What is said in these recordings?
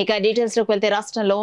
ఇక డీటెయిల్స్ లోకి వెళ్తే రాష్ట్రంలో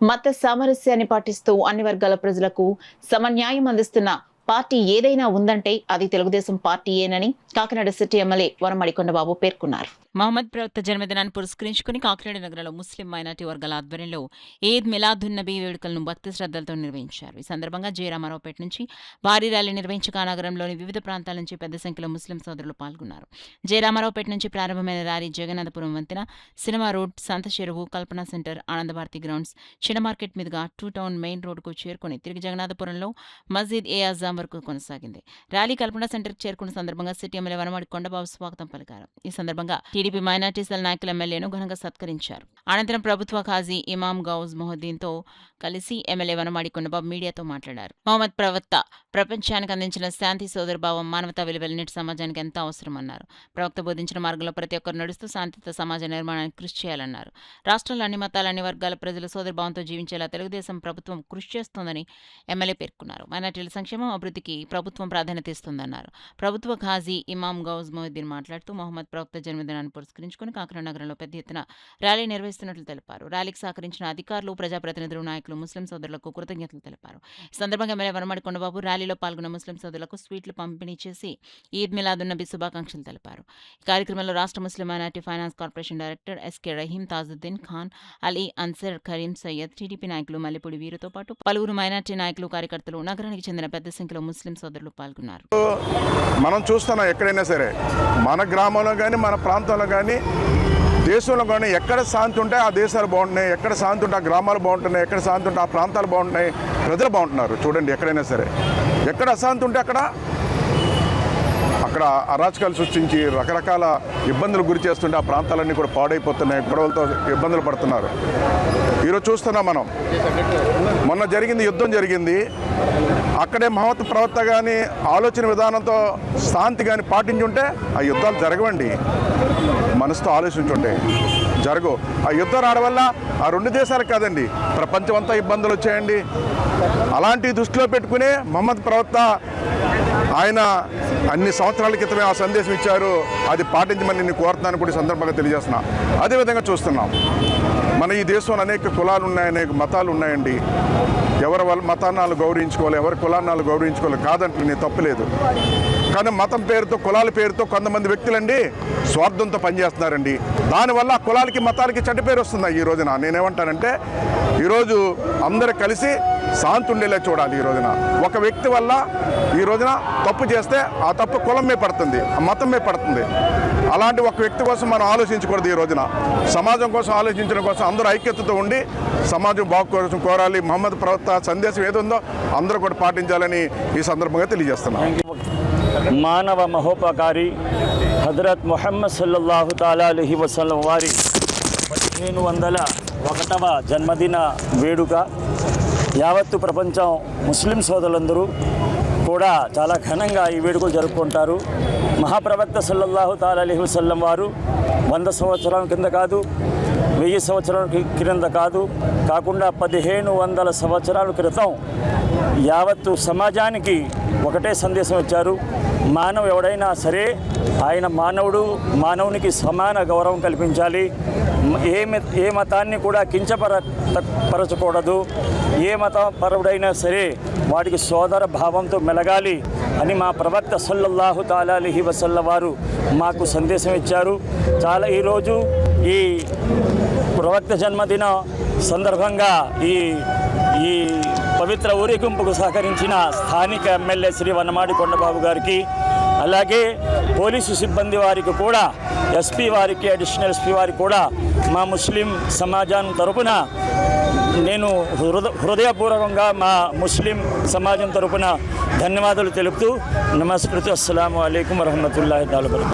మత సామరస్యాన్ని పాటిస్తూ అన్ని వర్గాల ప్రజలకు సమన్యాయం అందిస్తున్న పార్టీ ఏదైనా ఉందంటే అది తెలుగుదేశం పార్టీయేనని కాకినాడ సిటీ ఎమ్మెల్యే వనమాడి కొండబాబు పేర్కొన్నారు. మహమ్మద్ ప్రవక్త జన్మదినాన్ని పురస్కరించుకుని కాకినాడ నగరంలో ముస్లిం మైనార్టీ వర్గాల ఆధ్వర్యంలో ఈద్ మిలాదున్ నబీ వేడుకలను భక్తి శ్రద్ధలతో నిర్వహించారు. ఈ సందర్భంగా జయరామారావుపేట నుంచి భారీ ర్యాలీ నిర్వహించగా నగరంలోని వివిధ ప్రాంతాల నుంచి పెద్ద సంఖ్యలో ముస్లిం సోదరులు పాల్గొన్నారు. జయరామారావుపేట నుంచి ప్రారంభమైన ర్యాలీ జగన్నాథపురం వంతెన, సినిమా రోడ్, సంత చెరువు, కల్పనా సెంటర్, ఆనందభారతి గ్రౌండ్స్, చిన్న మార్కెట్ మీదుగా టూ టౌన్ మెయిన్ రోడ్డుకు చేరుకుని తిరిగి జగన్నాథపురంలో మస్జిద్ ఏ అజాం వరకు కొనసాగింది. ర్యాలీ కల్పనా సెంటర్కి చేరుకున్న సందర్భంగా సిటీ ఎమ్మెల్యే వనమాడి కొండబాబు స్వాగతం పలికారు. ఈ సందర్భంగా టీడీపీ మైనార్టీ సెల్ నాయకుల ఎమ్మెల్యేను ఘనంగా సత్కరించారు. అనంతరం ప్రభుత్వ ఖాజీ ఇమాం గౌజ్ మొహద్దీన్తో కలిసి ఎమ్మెల్యే వనమాడి కొండబాబు మీడియాతో మాట్లాడారు. మహమ్మద్ ప్రవక్త ప్రపంచానికి అందించిన శాంతి, సోదరభావం, మానవతా విలువలు నేటి సమాజానికి ఎంతో అవసరమన్నారు. ప్రవక్త బోధించిన మార్గంలో ప్రతి ఒక్కరు నడుస్తూ శాంతియుత సమాజ నిర్మాణానికి కృషి చేయాలన్నారు. రాష్ట్రంలో అన్ని మతాల, అన్ని వర్గాల ప్రజలు సోదరభావంతో జీవించేలా తెలుగుదేశం ప్రభుత్వం కృషి చేస్తోందని ఎమ్మెల్యే పేర్కొన్నారు. మైనార్టీల సంక్షేమం, అభివృద్ధికి ప్రభుత్వం ప్రాధాన్యత ఇస్తుందన్నారు. ప్రభుత్వ ఖాజీ ఇమాం గౌజ్ మొహద్దీన్ మాట్లాడుతూ మహమ్మద్ ప్రవక్త జన్మదినాన్ని పురస్కరించుకుని కాకినాడ నగరంలో పెద్ద ఎత్తున ర్యాలీ నిర్వహిస్తున్నట్లు తెలిపారు. ర్యాలీకి సహకరించిన అధికారులు, ప్రజాప్రతినిధులు, నాయకులు, ముస్లిం సోదరులకు కృతజ్ఞతలు తెలిపారు. ఈ సందర్భంగా ఎమ్మెల్యే వనమాడి కొండబాబు ర్యాలీలో పాల్గొన్న ముస్లిం సోదరులకు స్వీట్లు పంపిణీ చేసి ఈద్ మిలాదున్ నబీ శుభాకాంక్షలు తెలిపారు. ఈ కార్యక్రమంలో రాష్ట్ర Muslim minority finance corporation director SK Rahim, Tajuddin Khan, Ali, Ansar, Karim, Syed, TDP నాయకులు మల్లెపూడి వీరుతో పాటు పలువురు మైనార్టీ నాయకులు, కార్యకర్తలు, నగరానికి చెందిన పెద్ద సంఖ్యలో ముస్లిం సోదరులు పాల్గొన్నారు. మనం చూస్తున్నాం ఎక్కడైనా సరే, మన గ్రామంలో కానీ మన ప్రాంతంలో కానీ దేశంలో కానీ ఎక్కడ శాంతి ఉంటే ఆ దేశాలు బాగుంటున్నాయి, ఎక్కడ శాంతి ఉంటే ఆ గ్రామాలు బాగుంటున్నాయి, ఎక్కడ శాంతి ఉంటే ఆ ప్రాంతాలు బాగుంటున్నాయి, ప్రజలు బాగుంటున్నారు. చూడండి, ఎక్కడైనా సరే ఎక్కడ అశాంతి ఉంటే అక్కడ అరాచకాలు సృష్టించి రకరకాల ఇబ్బందులు గురి చేస్తుంటే ఆ ప్రాంతాలన్నీ కూడా పాడైపోతున్నాయి, గొడవలతో ఇబ్బందులు పడుతున్నారు. ఈరోజు చూస్తున్నాం మనం, మొన్న యుద్ధం జరిగింది. అక్కడే మహమ్మద్ ప్రవక్త కానీ ఆలోచన విధానంతో శాంతి కానీ పాటించుంటే ఆ యుద్ధాలు జరగవండి. మనసుతో ఆలోచించుంటే జరగవు. ఆ యుద్ధం రావడం వల్ల ఆ రెండు దేశాలకు కాదండి, ప్రపంచం అంతా ఇబ్బందులు వచ్చాయండి. అలాంటి దృష్టిలో పెట్టుకునే మహమ్మద్ ప్రవక్త ఆయన అన్ని సంవత్సరాల క్రితమే ఆ సందేశం ఇచ్చారు. అది పాటించమని నేను కోరుతున్నాను కూడా ఈ సందర్భంగా తెలియజేస్తున్నా. అదేవిధంగా చూస్తున్నాం, మన ఈ దేశంలో అనేక కులాలు ఉన్నాయి, అనేక మతాలు ఉన్నాయండి. ఎవరి వాళ్ళ మతాన్ని గౌరవించుకోవాలి, ఎవరి కులాన్ని గౌరవించుకోవాలి కాదంటే నేను తప్పులేదు. కానీ మతం పేరుతో, కులాల పేరుతో కొంతమంది వ్యక్తులండి స్వార్థంతో పనిచేస్తున్నారండి. దానివల్ల కులాలకి, మతాలకి చెడ్డ పేరు వస్తుంది. ఈ రోజున నేనేమంటానంటే, ఈరోజు అందరూ కలిసి శాంతి ఉండేలా చూడాలి. ఈ రోజున ఒక వ్యక్తి వల్ల ఈ రోజున తప్పు చేస్తే ఆ తప్పు కులం మీద పడుతుంది, ఆ మతం మీద పడుతుంది. అలాంటి ఒక వ్యక్తి కోసం మనం ఆలోచించకూడదు. ఈ రోజున సమాజం కోసం ఆలోచించడం కోసం అందరూ ఐక్యతతో ఉండి సమాజం బాగు కోసం కోరాలి. మహమ్మద్ ప్రవక్త సందేశం ఏదుందో అందరూ కూడా పాటించాలని ఈ సందర్భంగా తెలియజేస్తున్నాం. మానవ మహోపకారి హజరత్ ముహమ్మద్ సల్లల్లాహు తాలా అలైహి వసల్లం వారి 1501వ జన్మదిన వేడుక యావత్తు ప్రపంచం ముస్లిం సోదరులందరూ కూడా చాలా ఘనంగా ఈ వేడుకలు జరుపుకుంటారు. మహాప్రవక్త సల్లల్లాహు తాలా అలైహి వసల్లం వారు 100 సంవత్సరాల కింద కాదు, 1000 సంవత్సరాల క్రింద కాకుండా 1500 సంవత్సరాల క్రితం యావత్తు సమాజానికి ఒకటే సందేశం ఇచ్చారు. మానవు ఎవడైనా సరే ఆయన మానవునికి సమాన గౌరవం కల్పించాలి. ఏ మతాన్ని కూడా కించపరచకూడదు. ఏ మతపరుడైనా సరే వాడికి సోదర భావంతో మెలగాలి అని మా ప్రవక్త సల్లల్లాహు తాలా అలైహి వసల్లం వారు మాకు సందేశం ఇచ్చారు. ఈరోజు ఈ ప్రవక్త జన్మదిన సందర్భంగా ఈ పవిత్ర ఊరేగింపుకు సహకరించిన స్థానిక ఎమ్మెల్యే శ్రీ వనమాడి కొండబాబు గారికి, అలాగే పోలీసు సిబ్బంది వారికి కూడా, ఎస్పీ వారికి, అడిషనల్ ఎస్పీ వారికి కూడా మా ముస్లిం సమాజం తరపున నేను హృదయపూర్వకంగా మా ముస్లిం సమాజం తరపున ధన్యవాదాలు తెలుపుతూ నమస్కృతి. అస్సలాము అలైకుం వరహమతుల్లాహి తఆలా.